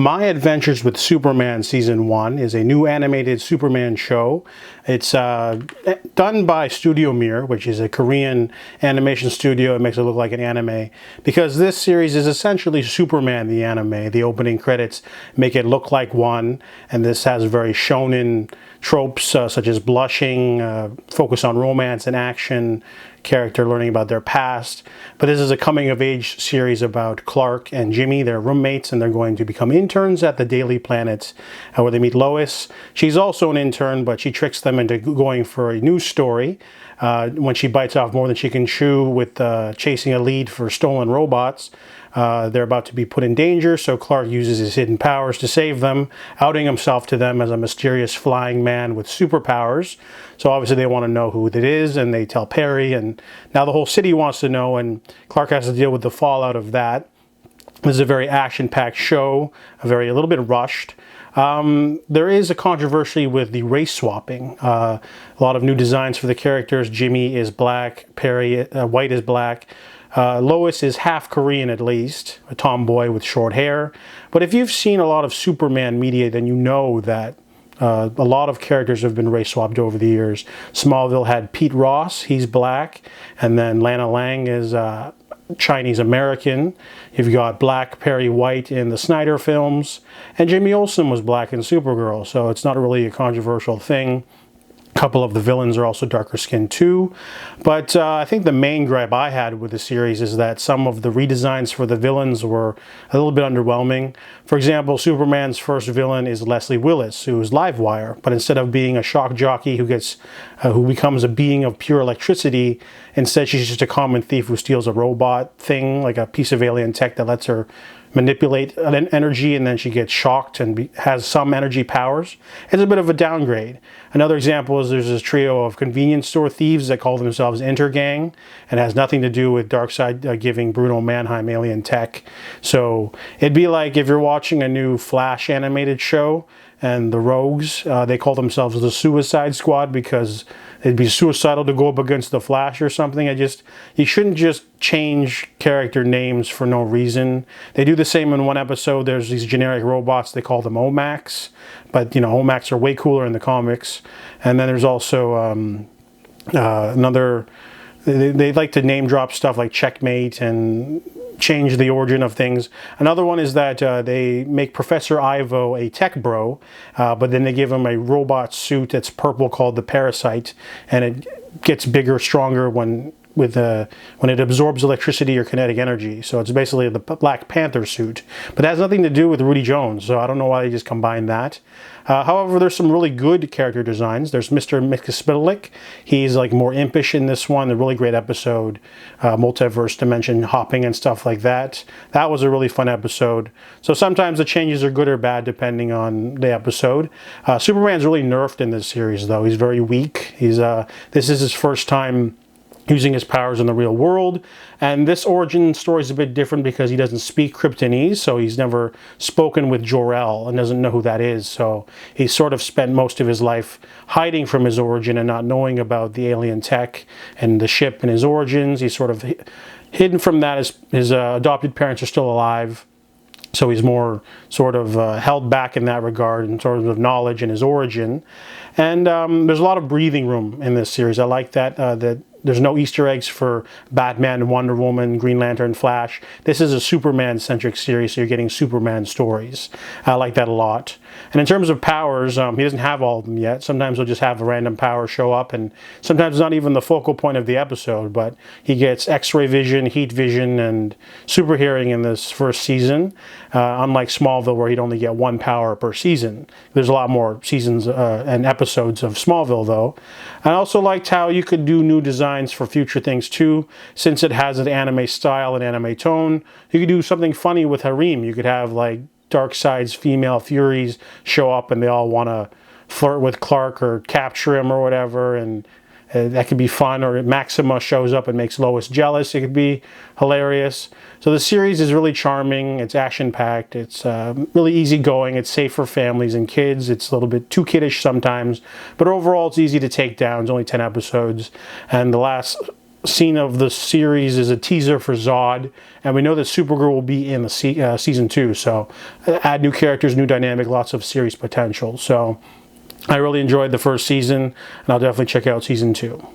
My Adventures with Superman Season 1 is a new animated Superman show. It's done by Studio Mir, which is a Korean animation studio. It makes it look like an anime because this series is essentially Superman the anime. The opening credits make it look like one, and this has very shonen tropes such as blushing, focus on romance and action, character learning about their past. But this is a coming-of-age series about Clark and Jimmy. They're roommates and they're going to become interns at the Daily Planet where they meet Lois. She's also an intern, but she tricks them into going for a news story when she bites off more than she can chew with chasing a lead for stolen robots. They're about to be put in danger, so Clark uses his hidden powers to save them, outing himself to them as a mysterious flying man with superpowers. So obviously they want to know who it is, and they tell Perry, and now the whole city wants to know, and Clark has to deal with the fallout of that. This is a very action-packed show, a little bit rushed. There is a controversy with the race swapping. A lot of new designs for the characters. Jimmy is black, Perry, white is black. Lois is half Korean at least, a tomboy with short hair. But if you've seen a lot of Superman media, then you know that a lot of characters have been race swapped over the years. Smallville had Pete Ross, he's black, and then Lana Lang is Chinese American. You've got black Perry White in the Snyder films, and Jimmy Olsen was black in Supergirl, so it's not really a controversial thing. A couple of the villains are also darker skinned too. But I think the main gripe I had with the series is that some of the redesigns for the villains were a little bit underwhelming. For example, Superman's first villain is Leslie Willis, who is Livewire, but instead of being a shock jockey who becomes a being of pure electricity, instead she's just a common thief who steals a robot thing, like a piece of alien tech that lets her manipulate an energy, and then she gets shocked and has some energy powers. It's a bit of a downgrade. Another example is there's this trio of convenience store thieves that call themselves Intergang, and has nothing to do with Darkseid giving Bruno Mannheim alien tech. So it'd be like if you're watching a new Flash animated show and the Rogues, they call themselves the Suicide Squad because it'd be suicidal to go up against the Flash or something. You shouldn't just change character names for no reason. They do the same in one episode. There's these generic robots, they call them OMACs, but OMACs are way cooler in the comics. And then there's also they like to name drop stuff like Checkmate and change the origin of things. Another one is that they make Professor Ivo a tech bro, but then they give him a robot suit that's purple called the Parasite, and it gets bigger, stronger when it absorbs electricity or kinetic energy. So it's basically the Black Panther suit, but it has nothing to do with Rudy Jones, so I don't know why they just combined that. However, there's some really good character designs. There's Mr. Mixkespitalik. He's like more impish in this one. A really great episode, multiverse dimension hopping and stuff like that. That was a really fun episode. So sometimes the changes are good or bad depending on the episode. Superman's really nerfed in this series though. He's very weak. This is his first time using his powers in the real world, and this origin story is a bit different because he doesn't speak Kryptonese, so he's never spoken with Jor-El and doesn't know who that is, so he's sort of spent most of his life hiding from his origin and not knowing about the alien tech and the ship and his origins. He's sort of hidden from that. His adopted parents are still alive, so he's more sort of held back in that regard in terms of knowledge and his origin. And there's a lot of breathing room in this series. I like that there's no Easter eggs for Batman, Wonder Woman, Green Lantern, Flash. This is a Superman-centric series, so you're getting Superman stories. I like that a lot. And in terms of powers, he doesn't have all of them yet. Sometimes he'll just have a random power show up, and sometimes it's not even the focal point of the episode, but he gets X-ray vision, heat vision, and super hearing in this first season, unlike Smallville where he'd only get one power per season. There's a lot more seasons and episodes of Smallville, though. I also liked how you could do new designs for future things too. Since it has an anime style and anime tone, you could do something funny with harem. You could have like Darkseid's female Furies show up and they all want to flirt with Clark or capture him or whatever, and that could be fun. Or Maxima shows up and makes Lois jealous. It could be hilarious. So the series is really charming. It's action-packed. It's really easygoing. It's safe for families and kids. It's a little bit too kiddish sometimes, but overall it's easy to take down. It's only 10 episodes, and the last scene of the series is a teaser for Zod, and we know that Supergirl will be in the season 2, so add new characters, new dynamic, lots of series potential. So I really enjoyed the first season, and I'll definitely check out season 2.